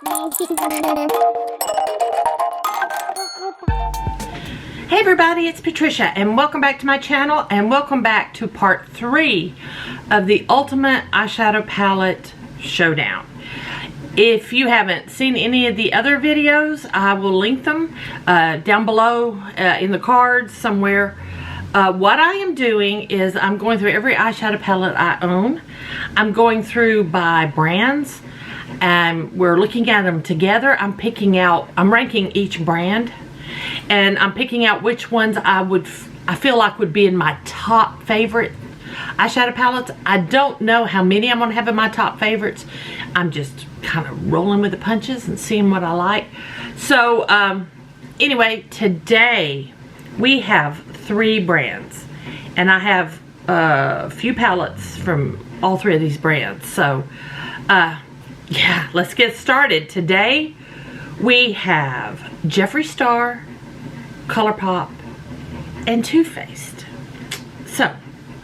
Hey everybody, it's Patricia and welcome back to my channel and welcome back to part 3 of the Ultimate Eyeshadow Palette Showdown. If you haven't seen any of the other videos, I will link them down below in the cards somewhere. What I am doing is I'm going through every eyeshadow palette I own. I'm going through by brands and we're looking at them together. I'm ranking each brand and I'm picking out which ones I feel like would be in my top favorite eyeshadow palettes. I don't know how many I'm gonna have in my top favorites. I'm just kind of rolling with the punches and seeing what I like. So anyway, today we have 3 brands and I have a few palettes from all 3 of these brands. So yeah, let's get started. Today we have Jeffree Star, Colourpop, and Too Faced. So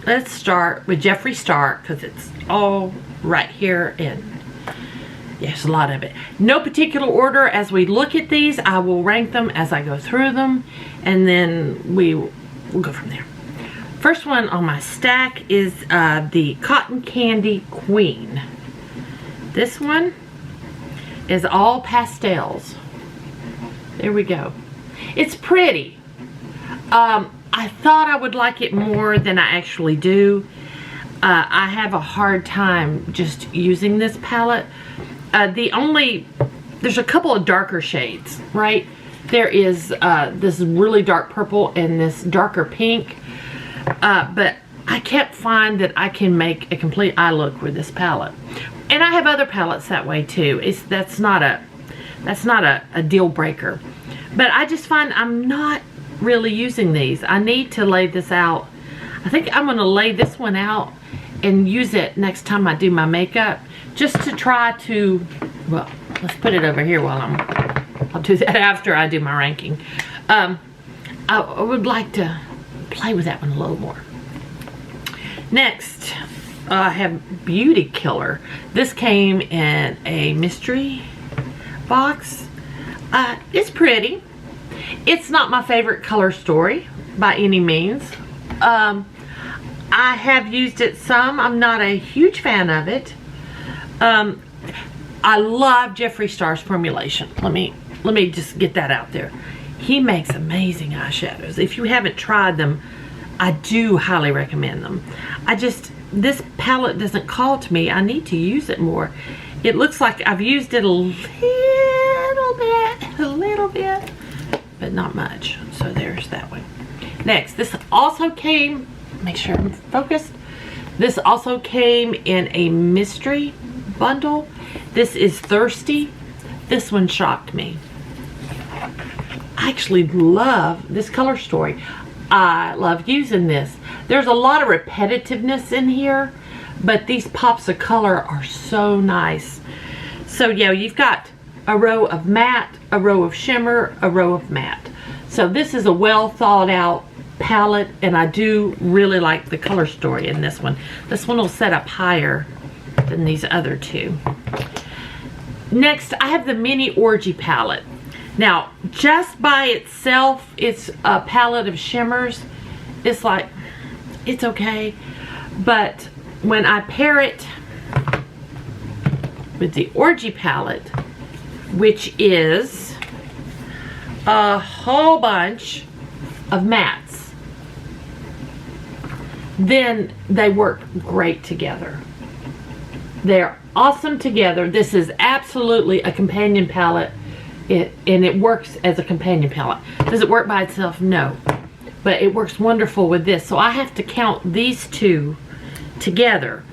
let's start with Jeffree Star because it's all right here and there's a lot of it. No particular order. As we look at these, I will rank them as I go through them and then we'll go from there. First one on my stack is the Cotton Candy Queen. This one is all pastels. There we go. It's pretty. I thought I would like it more than I actually do. I have a hard time just using this palette. There's a couple of darker shades, right? There is this really dark purple and this darker pink. But I can't find that I can make a complete eye look with this palette. And I have other palettes that way too. That's not a deal breaker. But I just find I'm not really using these. I need to lay this out. I think I'm gonna lay this one out and use it next time I do my makeup, just to try to, well, let's put it over here while I'll do that after I do my ranking. I would like to play with that one a little more. Next, I have Beauty Killer. This came in a mystery box. It's pretty. It's not my favorite color story by any means. I have used it some. I'm not a huge fan of it. I love Jeffree Star's formulation. Let me just get that out there. He makes amazing eyeshadows. If you haven't tried them, I do highly recommend them. This palette doesn't call to me. I need to use it more. It looks like I've used it a little bit, but not much. So there's that one. Next, this also came, make sure I'm focused. This also came in a mystery bundle. This is Thirsty. This one shocked me. I actually love this color story. I love using this. There's a lot of repetitiveness in here, but these pops of color are so nice. So yeah, you've got a row of matte, a row of shimmer, a row of matte. So this is a well thought out palette and I do really like the color story in this one. This one will set up higher than these other 2. Next, I have the Mini Orgy palette. Now, just by itself, it's a palette of shimmers. It's like, it's okay. But when I pair it with the Orgy palette, which is a whole bunch of mattes, then they work great together. They're awesome together. This is absolutely a companion palette. And it works as a companion palette. Does it work by itself? No. But it works wonderful with this. So I have to count these 2 together.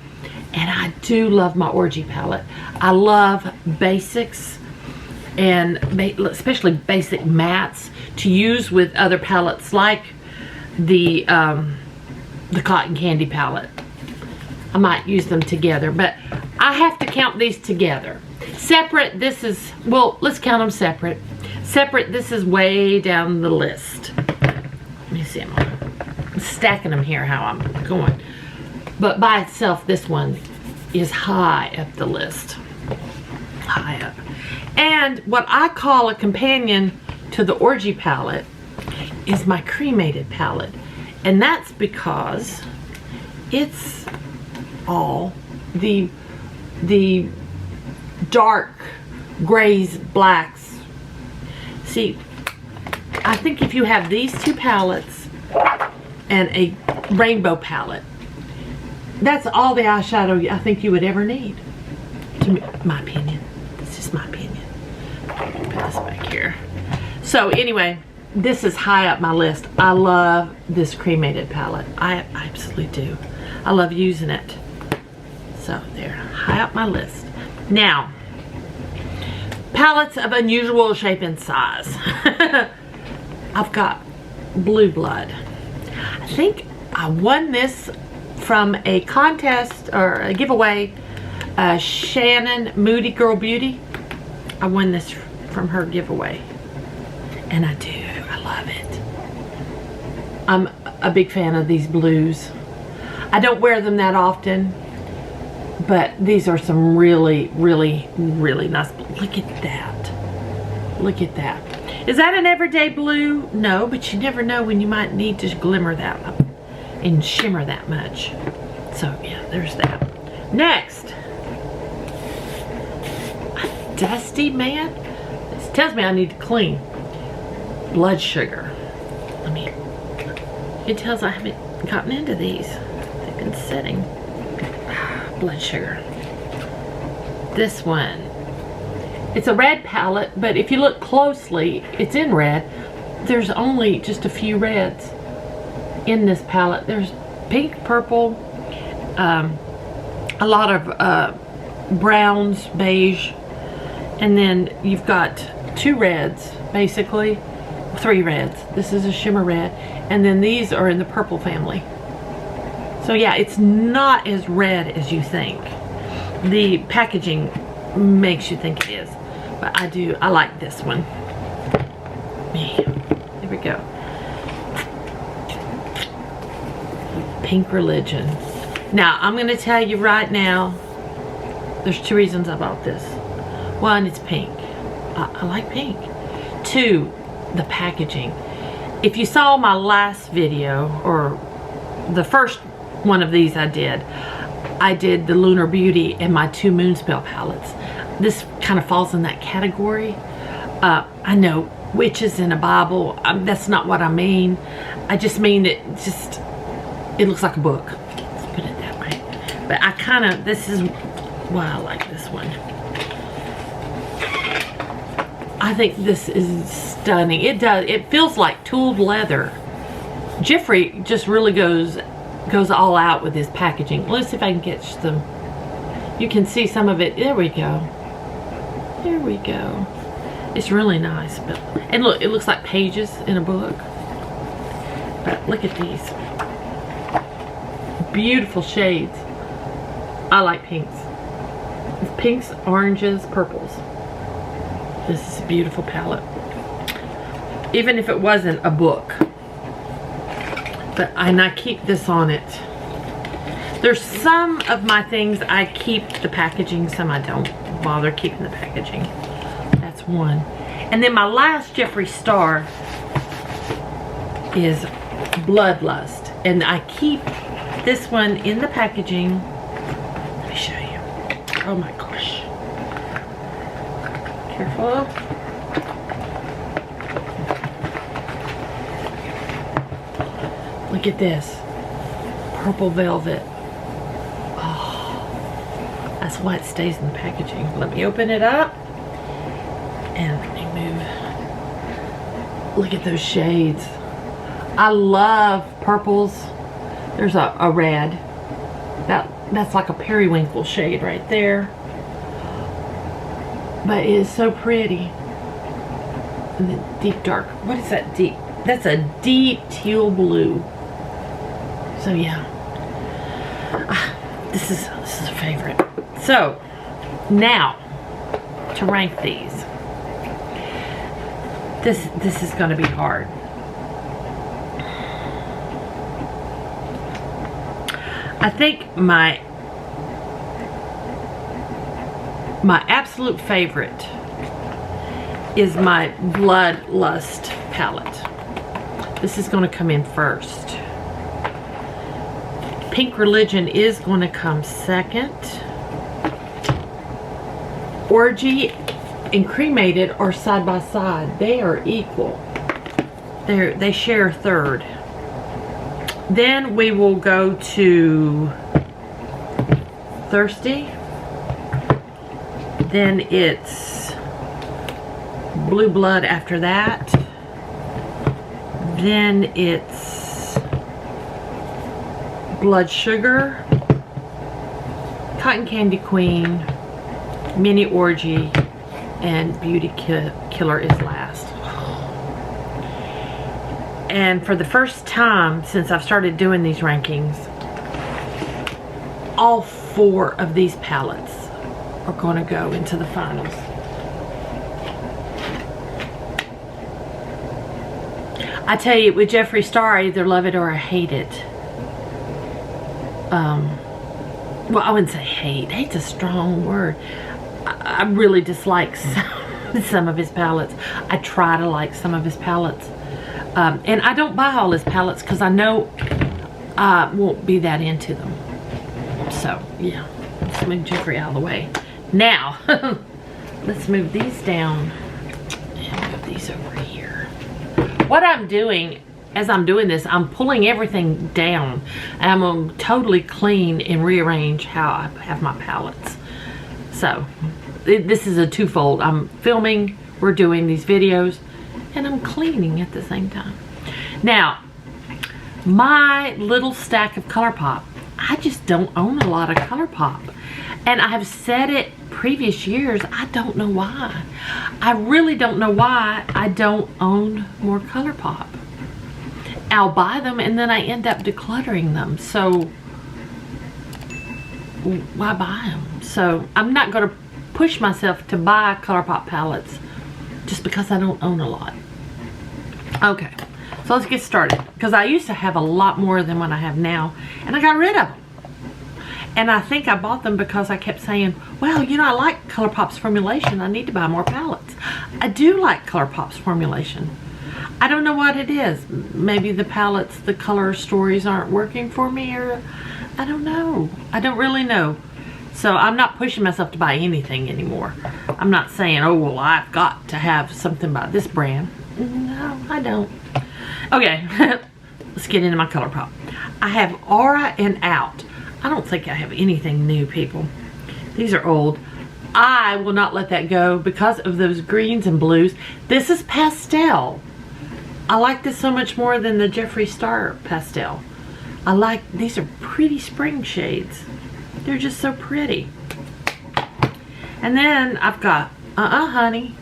And I do love my Orgy palette. I love basics and especially basic mattes to use with other palettes like the Cotton Candy palette. I might use them together, but I have to count these together. Separate, this is, well, let's count them separate. Separate, this is way down the list. Let me see, I'm stacking them here how I'm going. But by itself, this one is high up the list. High Up. And what I call a companion to the Orgy palette is my cremated palette. And that's because it's all the dark grays, blacks. See, I think if you have these two palettes and a rainbow palette, that's all the eyeshadow I think you would ever need. To me, my opinion. That's just my opinion. Put this back here. So anyway, this is high up my list. I love this cremated palette. I absolutely do. I love using it. So there, high up my list. Now, palettes of unusual shape and size. I've got Blue Blood. I think I won this from a contest or a giveaway. Shannon Moody Girl Beauty. I won this from her giveaway. And I do. I love it. I'm a big fan of these blues. I don't wear them that often, but these are some really, really, really nice. Look at that. Look at that. Is that an everyday blue? No, but you never know when you might need to glimmer that up and shimmer that much. So yeah, there's that. Next, a dusty man. This tells me I need to clean. Blood Sugar. I mean, it tells I haven't gotten into these. They've been sitting. Blood Sugar. This one. It's a red palette, but if you look closely, it's in red. There's only just a few reds in this palette. There's pink, purple, a lot of browns, beige, and then you've got two reds, basically. Three reds. This is a shimmer red, and then these are in the purple family. So yeah, it's not as red as you think. The packaging makes you think it is, but I like this one. Here we go. Pink Religion. Now, I'm going to tell you right now, there's two reasons I bought this. One, it's pink. I like pink. Two, the packaging. If you saw my last video, or the first one of these I did the Lunar Beauty and my two Moonspell palettes. This kind of falls in that category. I know witches in a Bible, that's not what I mean. I just mean it looks like a book. Let's put it that way. But this is why I like this one. I think this is stunning. It feels like tooled leather. Jeffree just really goes all out with his packaging. Let's see if I can catch some. You can see some of it. There we go. There we go. It's really nice. And look, it looks like pages in a book. But look at these. Beautiful shades. I like pinks. Pinks, oranges, purples. This is a beautiful palette. Even if it wasn't a book. And I keep this on it. There's some of my things I keep the packaging, some I don't bother keeping the packaging. That's one. And then my last Jeffree Star is Bloodlust. And I keep this one in the packaging. Let me show you. Oh my gosh. Careful. Look at this. Purple velvet. Oh, that's why it stays in the packaging. Let me open it up. And let me move. Look at those shades. I love purples. There's a red. That's like a periwinkle shade right there. But it is so pretty. And then deep dark. What is that deep? That's a deep teal blue. So yeah. This is a favorite. So now to rank these. This is going to be hard. I think my my absolute favorite is my Bloodlust palette. This is going to come in first. Pink Religion is going to come second. Orgy and Cremated are side by side. They are equal. They share third. Then we will go to Thirsty. Then it's Blue Blood after that. Then it's Blood Sugar, Cotton Candy Queen, Mini Orgy, and Beauty Killer is last. And for the first time since I've started doing these rankings, all 4 of these palettes are going to go into the finals. I tell you, with Jeffree Star, I either love it or I hate it. Well, I wouldn't say hate. Hate's a strong word. I really dislike some of his palettes. I try to like some of his palettes. And I don't buy all his palettes because I know I won't be that into them. So, yeah. Let's move Jeffree out of the way. Now, let's move these down and move these over here. What I'm doing, as I'm doing this, I'm pulling everything down. I'm going to totally clean and rearrange how I have my palettes. So, this is a twofold. I'm filming, we're doing these videos, and I'm cleaning at the same time. Now, my little stack of Colourpop, I just don't own a lot of Colourpop. And I have said it previous years, I don't know why. I really don't know why I don't own more Colourpop. I'll buy them and then I end up decluttering them. So, why buy them? So, I'm not going to push myself to buy Colourpop palettes just because I don't own a lot. Okay, so let's get started. Because I used to have a lot more than what I have now, and I got rid of them. And I think I bought them because I kept saying, well, you know, I like Colourpop's formulation. I need to buy more palettes. I do like Colourpop's formulation. I don't know what it is. Maybe the palettes, the color stories aren't working for me, or I don't know. I don't really know. So I'm not pushing myself to buy anything anymore. I'm not saying, oh, well, I've got to have something by this brand. No, I don't. Okay, let's get into my Colourpop. I have Aura and Out. I don't think I have anything new, people. These are old. I will not let that go because of those greens and blues. This is pastel. I like this so much more than the Jeffree Star pastel. I like, these are pretty spring shades. They're just so pretty. And then I've got, honey,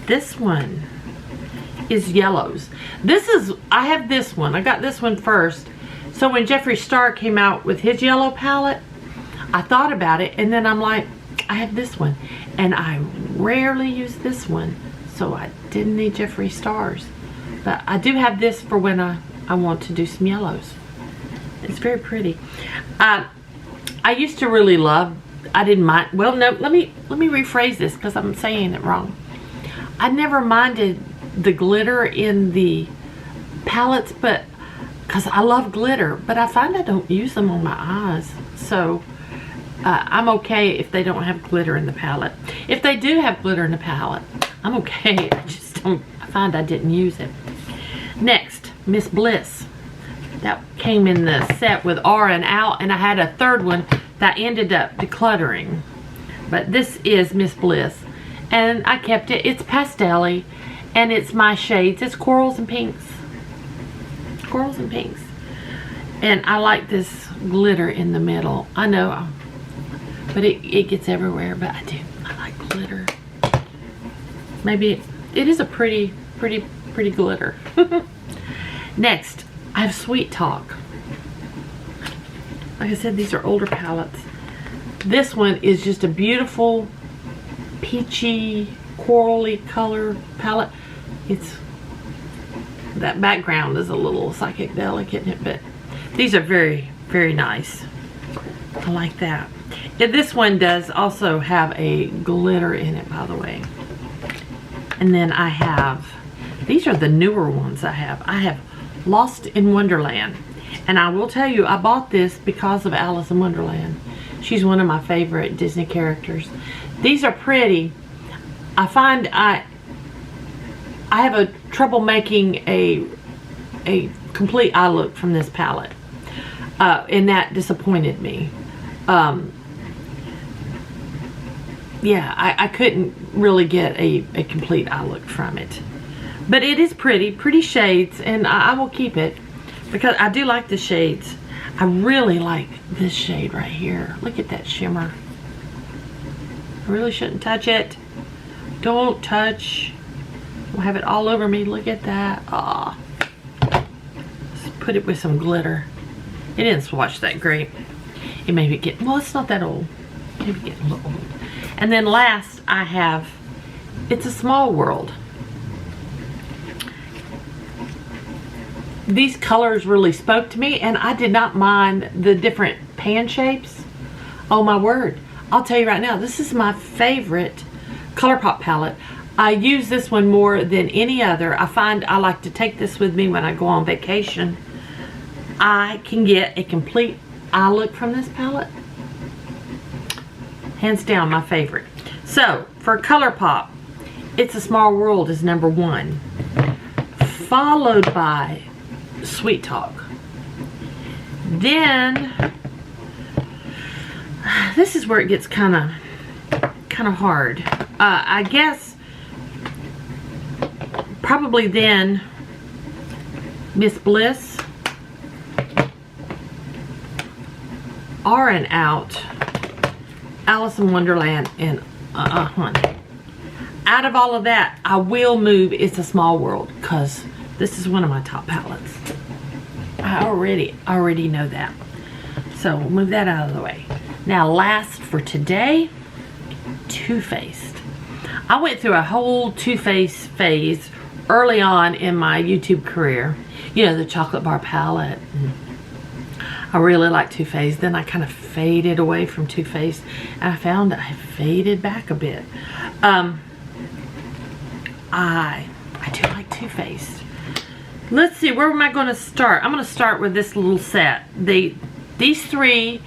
this one is yellows. This is, I have this one. I got this one first. So when Jeffree Star came out with his yellow palette, I thought about it, and then I'm like, I have this one. And I rarely use this one, so I didn't need Jeffree Stars. But I do have this for when I want to do some yellows. It's very pretty. I used to really love, I didn't mind, well, no, let me rephrase this because I'm saying it wrong. I never minded the glitter in the palettes, but because I love glitter, but I find I don't use them on my eyes. So I'm okay if they don't have glitter in the palette. If they do have glitter in the palette, I'm okay. I just don't, I find I didn't use it. Next, Miss Bliss. That came in the set with Aura and Out, and I had a third one that ended up decluttering. But this is Miss Bliss, and I kept it. It's pastel-y, and it's my shades. It's corals and pinks. Corals and pinks. And I like this glitter in the middle. I know, but it gets everywhere, but I do. I like glitter. Maybe it is a pretty glitter. Next, I have Sweet Talk. Like I said, these are older palettes. This one is just a beautiful peachy, corally color palette. It's, that background is a little psychedelic, isn't it? But these are very, very nice. I like that. This one does also have a glitter in it, by the way. And then I have, these are the newer ones I have. I have Lost in Wonderland. And I will tell you, I bought this because of Alice in Wonderland. She's one of my favorite Disney characters. These are pretty. I find I have a trouble making a complete eye look from this palette. And that disappointed me. Yeah, I couldn't really get a complete eye look from it. But it is pretty shades, and I will keep it because I do like the shades. I really like this shade right here. Look at that shimmer. I really shouldn't touch it. Don't touch. I'll have it all over me. Look at that. Aw. Let's put it with some glitter. It didn't swatch that great. It may be getting, well, it's not that old. Maybe getting a little old. And then last I have It's a Small World. These colors really spoke to me, and I did not mind the different pan shapes. Oh my word. I'll tell you right now, this is my favorite Colourpop palette. I use this one more than any other. I find I like to take this with me when I go on vacation. I can get a complete eye look from this palette. Hands down, my favorite. So, for Colourpop, It's a Small World is number 1. Followed by Sweet Talk. Then, this is where it gets kind of hard. I guess, probably then, Miss Bliss, R and Out, Alice in Wonderland, and Honey. Out of all of that, I will move It's a Small World because this is one of my top palettes. I already know that. So we'll move that out of the way. Now last for today, Too Faced. I went through a whole Too Faced phase early on in my YouTube career. You know, the chocolate bar palette. I really like Too Faced. Then I kind of faded away from Too Faced, and I found that I faded back a bit. I do like Too Faced. Let's see, where am I going to start? I'm going to start with this little set. These three,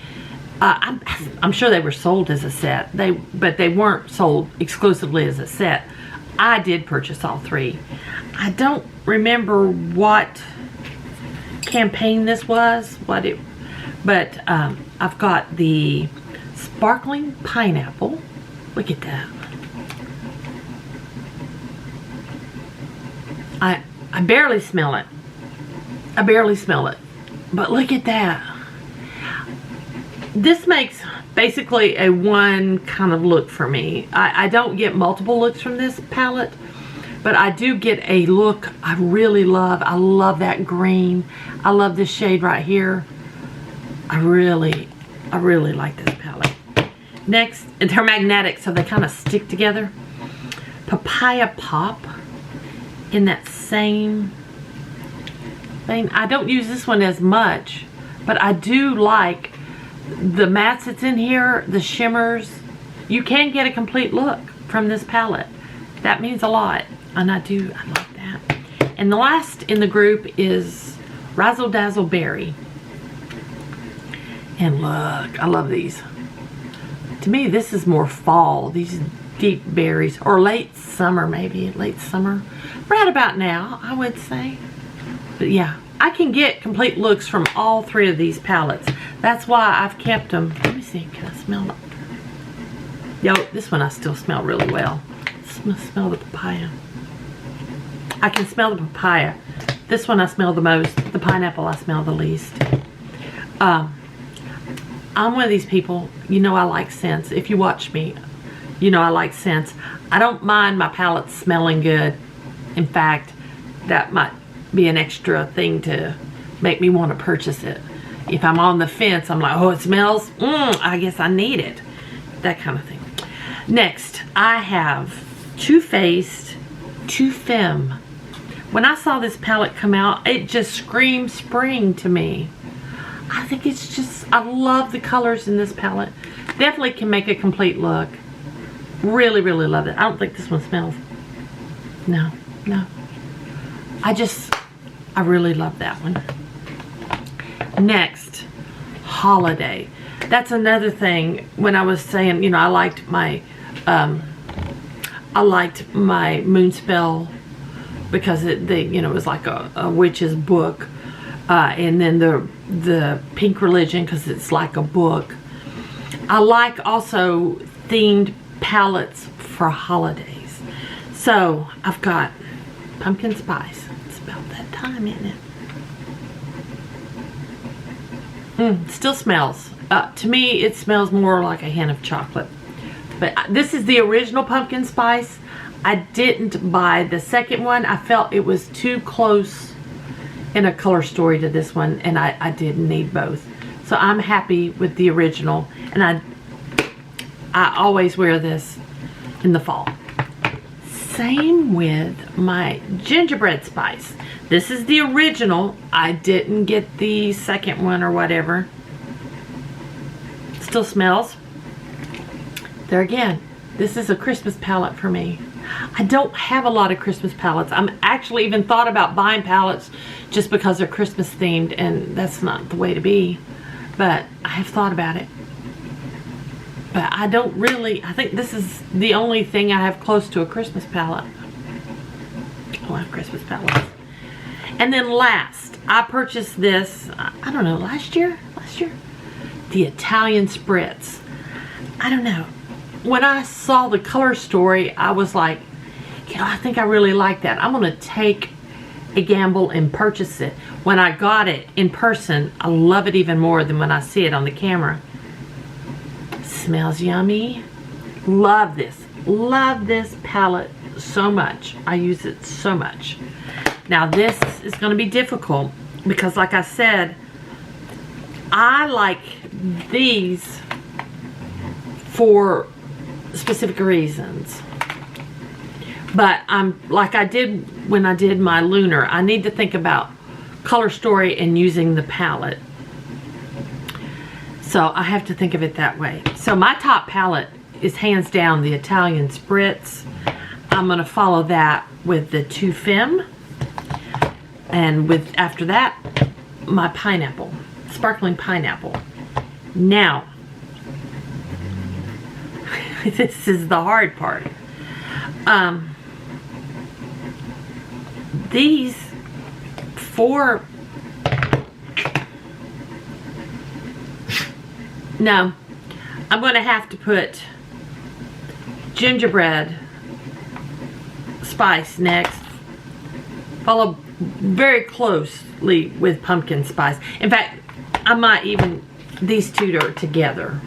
I'm sure they were sold as a set, but they weren't sold exclusively as a set. I did purchase all three. I don't remember what campaign this was, but I've got the Sparkling Pineapple. Look at that. I barely smell it. I barely smell it. But look at that. This makes basically a one kind of look for me. I don't get multiple looks from this palette, but I do get a look I really love. I love that green. I love this shade right here. I really like this palette. Next, and they're magnetic, so they kind of stick together. Papaya Pop in that same thing. I don't use this one as much, but I do like the mattes that's in here, the shimmers. You can get a complete look from this palette. That means a lot, and I like that. And the last in the group is Razzle Dazzle Berry. And look, I love these. To me, this is more fall. These deep berries, or late summer, maybe late summer. Right about now, I would say. But yeah, I can get complete looks from all three of these palettes. That's why I've kept them. Let me see, can I smell it? Yo, this one I still smell really well. Smell the papaya. I can smell the papaya. This one I smell the most. The pineapple I smell the least. I'm one of these people, you know I like scents. If you watch me, you know I like scents. I don't mind my palette smelling good. In fact, that might be an extra thing to make me want to purchase it. If I'm on the fence, I'm like, oh, it smells, I guess I need it. That kind of thing. Next, I have Too Faced Too Femme. When I saw this palette come out, it just screamed spring to me. I think it's just, I love the colors in this palette. Definitely can make a complete look. Really, really love it. I don't think this one smells. No, no. I really love that one. Next, Holiday. That's another thing. When I was saying, you know, I liked my Moonspell because it was like a witch's book, and then the Pink Religion because it's like a book. I like also themed palettes for holidays. So I've got pumpkin spice. It's about that time, isn't it? Still smells. To me, it smells more like a hint of chocolate. But this is the original pumpkin spice. I didn't buy the second one. I felt it was too close in a color story to this one, and I didn't need both. So I'm happy with the original, and I always wear this in the fall. Same with my gingerbread spice. This is the original. I didn't get the second one or whatever. Still smells. There again, this is a Christmas palette for me. I don't have a lot of Christmas palettes. I'm actually even thought about buying palettes just because they're Christmas themed, and that's not the way to be. But I have thought about it. But I don't really, I think this is the only thing I have close to a Christmas palette. I love Christmas palettes. And then last, I purchased this, I don't know, last year? The Italian Spritz. I don't know. When I saw the color story, I was like, you know, I think I really like that. I'm going to take a gamble and purchase it. When I got it in person, I love it even more than when I see it on the camera. Smells yummy. Love this. Love this palette so much. I use it so much. Now this is going to be difficult because, like I said, I like these for specific reasons. But like I did when I did my lunar, I need to think about color story and using the palette. So I have to think of it that way. So my top palette is hands down the Italian Spritz. I'm going to follow that with the Two Femme. And with after that, my pineapple. Sparkling pineapple. Now, this is the hard part. These four... No, I'm going to have to put gingerbread spice next. Follow very closely with pumpkin spice. In fact, I might even, these two are together.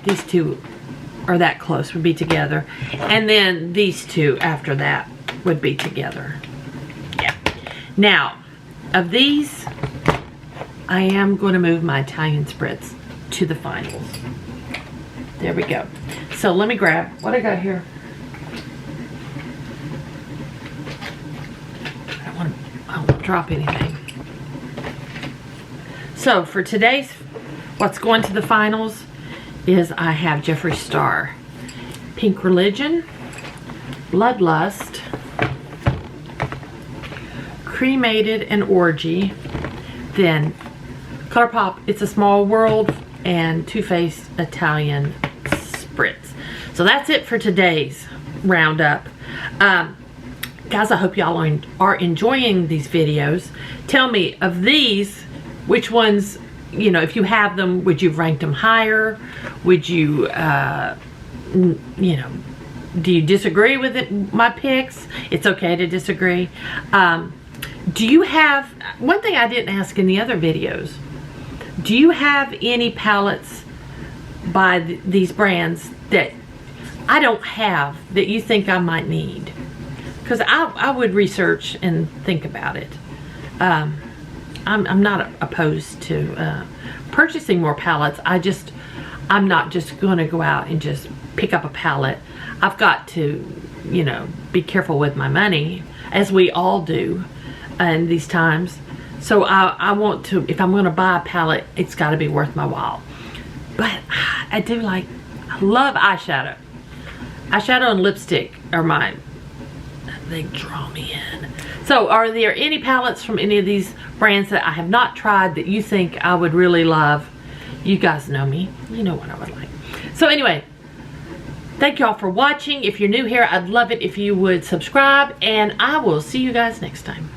These two are that close, would be together. And then these two after that would be together. Yeah. Now, of these, I am going to move my Italian Spritz to the finals. There we go. So let me grab what I got here. I don't want to drop anything. So for today's, what's going to the finals is I have Jeffree Star, Pink Religion, Bloodlust, Cremated and Orgy, then Colourpop, It's a Small World, and Too Faced Italian Spritz. So that's it for today's roundup. Guys, I hope y'all are enjoying these videos. Tell me, of these, which ones, you know, if you have them, would you rank them higher? Would you, you know, do you disagree with my picks? It's okay to disagree. Do you have, one thing I didn't ask in the other videos, do you have any palettes by these brands that I don't have that you think I might need? Because I would research and think about it. I'm not opposed to purchasing more palettes. I'm not just going to go out and just pick up a palette. I've got to, you know, be careful with my money, as we all do in these times. So I want to, if I'm going to buy a palette, it's got to be worth my while. But I love eyeshadow. Eyeshadow and lipstick are they draw me in. So are there any palettes from any of these brands that I have not tried that you think I would really love? You guys know me. You know what I would like. So anyway, thank y'all for watching. If you're new here, I'd love it if you would subscribe, and I will see you guys next time.